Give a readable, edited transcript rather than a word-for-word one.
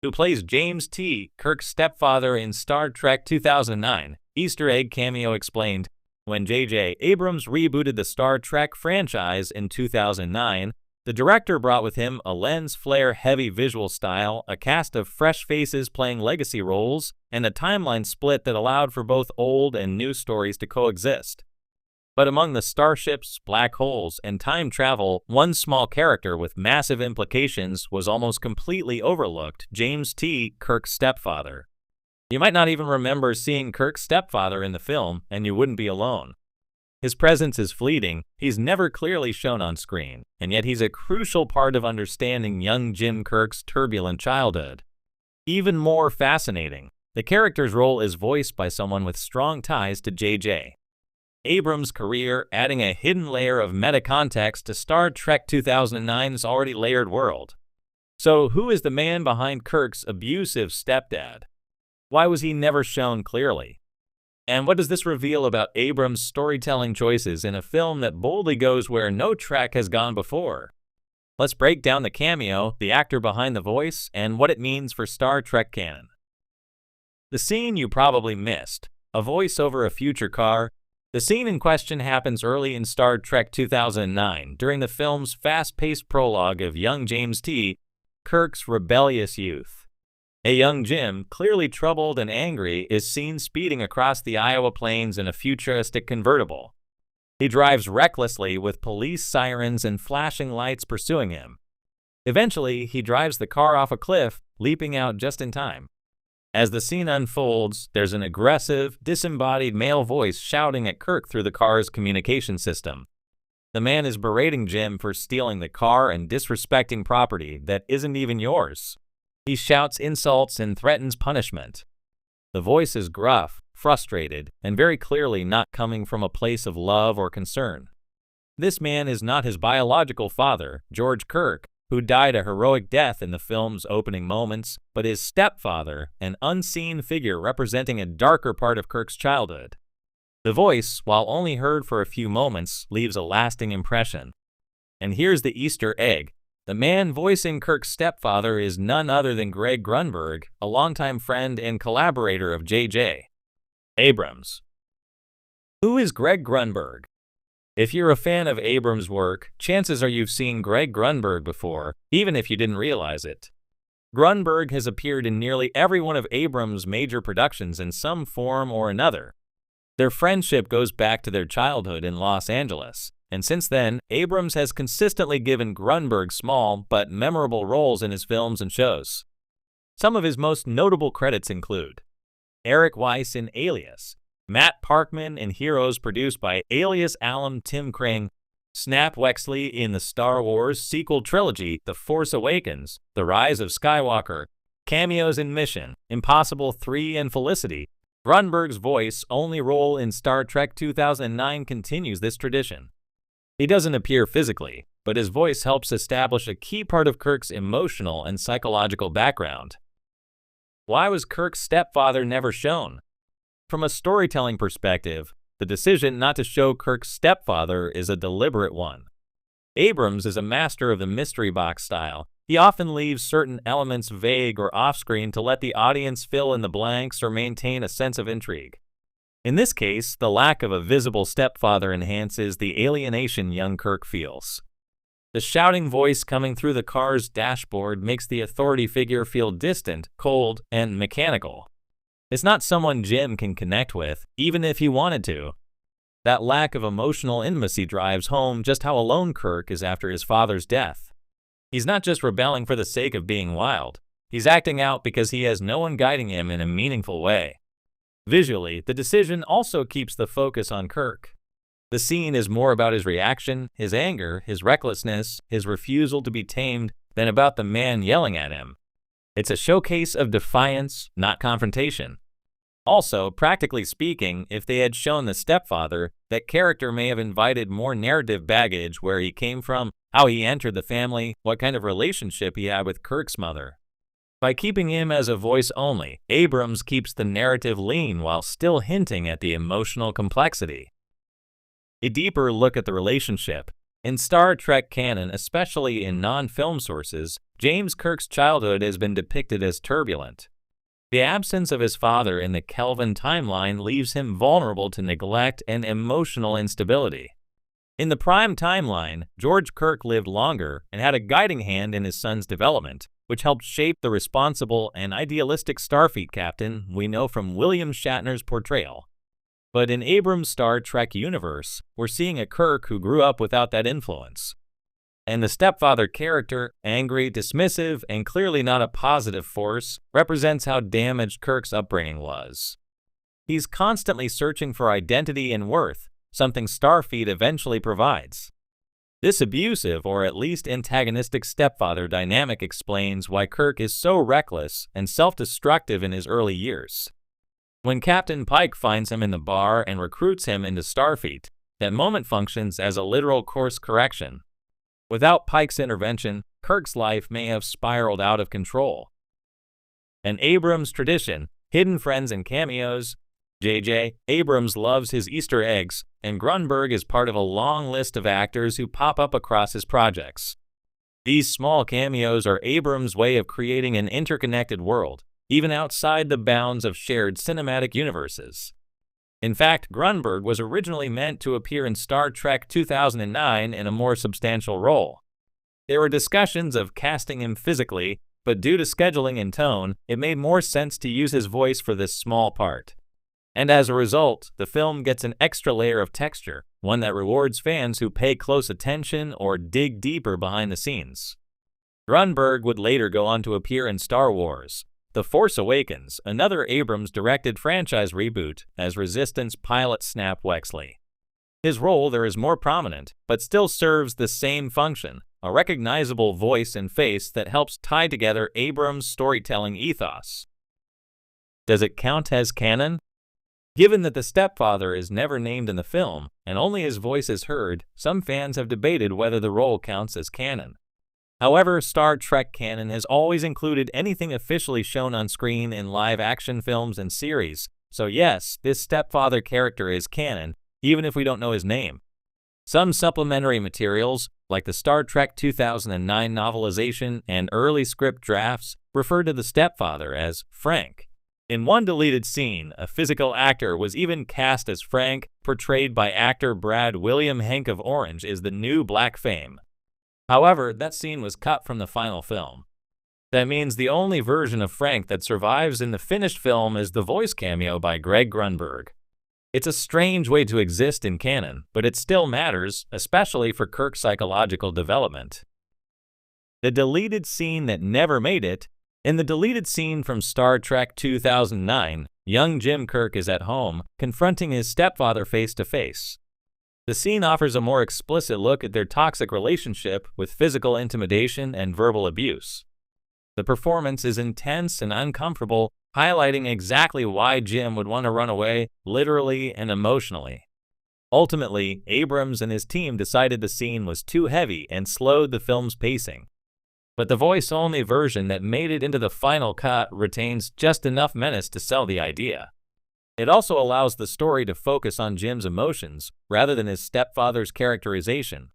who plays James T., Kirk's stepfather in Star Trek 2009. Easter egg cameo explained. When J.J. Abrams rebooted the Star Trek franchise in 2009, the director brought with him a lens flare-heavy visual style, a cast of fresh faces playing legacy roles, and a timeline split that allowed for both old and new stories to coexist. But among the starships, black holes, and time travel, one small character with massive implications was almost completely overlooked: James T., Kirk's stepfather. You might not even remember seeing Kirk's stepfather in the film, and you wouldn't be alone. His presence is fleeting, he's never clearly shown on screen, and yet he's a crucial part of understanding young Jim Kirk's turbulent childhood. Even more fascinating, the character's role is voiced by someone with strong ties to J.J. Abrams' career, adding a hidden layer of meta-context to Star Trek 2009's already layered world. So who is the man behind Kirk's abusive stepdad? Why was he never shown clearly? And what does this reveal about Abrams' storytelling choices in a film that boldly goes where no Trek has gone before? Let's break down the cameo, the actor behind the voice, and what it means for Star Trek canon. The scene you probably missed, a voice over a future car. The scene in question happens early in Star Trek 2009 during the film's fast-paced prologue of young James T., Kirk's rebellious youth. A young Jim, clearly troubled and angry, is seen speeding across the Iowa plains in a futuristic convertible. He drives recklessly with police sirens and flashing lights pursuing him. Eventually, he drives the car off a cliff, leaping out just in time. As the scene unfolds, there's an aggressive, disembodied male voice shouting at Kirk through the car's communication system. The man is berating Jim for stealing the car and disrespecting property that isn't even yours. He shouts insults and threatens punishment. The voice is gruff, frustrated, and very clearly not coming from a place of love or concern. This man is not his biological father, George Kirk, who died a heroic death in the film's opening moments, but his stepfather, an unseen figure representing a darker part of Kirk's childhood. The voice, while only heard for a few moments, leaves a lasting impression. And here's the Easter egg. The man voicing Kirk's stepfather is none other than Greg Grunberg, a longtime friend and collaborator of J.J. Abrams. Who is Greg Grunberg? If you're a fan of Abrams' work, chances are you've seen Greg Grunberg before, even if you didn't realize it. Grunberg has appeared in nearly every one of Abrams' major productions in some form or another. Their friendship goes back to their childhood in Los Angeles. And since then, Abrams has consistently given Grunberg small but memorable roles in his films and shows. Some of his most notable credits include Eric Weiss in Alias, Matt Parkman in Heroes produced by Alias alum Tim Kring, Snap Wexley in the Star Wars sequel trilogy The Force Awakens, The Rise of Skywalker, cameos in Mission, Impossible 3 and Felicity. Grunberg's voice-only role in Star Trek 2009 continues this tradition. He doesn't appear physically, but his voice helps establish a key part of Kirk's emotional and psychological background. Why was Kirk's stepfather never shown? From a storytelling perspective, the decision not to show Kirk's stepfather is a deliberate one. Abrams is a master of the mystery box style. He often leaves certain elements vague or off-screen to let the audience fill in the blanks or maintain a sense of intrigue. In this case, the lack of a visible stepfather enhances the alienation young Kirk feels. The shouting voice coming through the car's dashboard makes the authority figure feel distant, cold, and mechanical. It's not someone Jim can connect with, even if he wanted to. That lack of emotional intimacy drives home just how alone Kirk is after his father's death. He's not just rebelling for the sake of being wild. He's acting out because he has no one guiding him in a meaningful way. Visually, the decision also keeps the focus on Kirk. The scene is more about his reaction, his anger, his recklessness, his refusal to be tamed, than about the man yelling at him. It's a showcase of defiance, not confrontation. Also, practically speaking, if they had shown the stepfather, that character may have invited more narrative baggage: where he came from, how he entered the family, what kind of relationship he had with Kirk's mother. By keeping him as a voice only, Abrams keeps the narrative lean while still hinting at the emotional complexity. A deeper look at the relationship. In Star Trek canon, especially in non-film sources, Kirk's childhood has been depicted as turbulent. The absence of his father in the Kelvin timeline leaves him vulnerable to neglect and emotional instability. In the Prime timeline, George Kirk lived longer and had a guiding hand in his son's development, which helped shape the responsible and idealistic Starfleet captain we know from William Shatner's portrayal. But in Abrams' Star Trek universe, we're seeing a Kirk who grew up without that influence. And the stepfather character, angry, dismissive, and clearly not a positive force, represents how damaged Kirk's upbringing was. He's constantly searching for identity and worth, something Starfleet eventually provides. This abusive, or at least antagonistic stepfather dynamic explains why Kirk is so reckless and self-destructive in his early years. When Captain Pike finds him in the bar and recruits him into Starfleet, that moment functions as a literal course correction. Without Pike's intervention, Kirk's life may have spiraled out of control. An Abrams tradition, hidden friends and cameos. J.J. Abrams loves his Easter eggs, and Grunberg is part of a long list of actors who pop up across his projects. These small cameos are Abrams' way of creating an interconnected world, even outside the bounds of shared cinematic universes. In fact, Grunberg was originally meant to appear in Star Trek 2009 in a more substantial role. There were discussions of casting him physically, but due to scheduling and tone, it made more sense to use his voice for this small part. And as a result, the film gets an extra layer of texture, one that rewards fans who pay close attention or dig deeper behind the scenes. Grunberg would later go on to appear in Star Wars: The Force Awakens, another Abrams-directed franchise reboot, as Resistance pilot Snap Wexley. His role there is more prominent, but still serves the same function, a recognizable voice and face that helps tie together Abrams' storytelling ethos. Does it count as canon? Given that the stepfather is never named in the film, and only his voice is heard, some fans have debated whether the role counts as canon. However, Star Trek canon has always included anything officially shown on screen in live-action films and series, so yes, this stepfather character is canon, even if we don't know his name. Some supplementary materials, like the Star Trek 2009 novelization and early script drafts, refer to the stepfather as Frank. In one deleted scene, a physical actor was even cast as Frank, portrayed by actor Brad William Hank of Orange is the New Black fame. However, that scene was cut from the final film. That means the only version of Frank that survives in the finished film is the voice cameo by Greg Grunberg. It's a strange way to exist in canon, but it still matters, especially for Kirk's psychological development. The deleted scene that never made it. In the deleted scene from Star Trek 2009, young Jim Kirk is at home, confronting his stepfather face-to-face. The scene offers a more explicit look at their toxic relationship with physical intimidation and verbal abuse. The performance is intense and uncomfortable, highlighting exactly why Jim would want to run away, literally and emotionally. Ultimately, Abrams and his team decided the scene was too heavy and slowed the film's pacing. But the voice-only version that made it into the final cut retains just enough menace to sell the idea. It also allows the story to focus on Jim's emotions rather than his stepfather's characterization,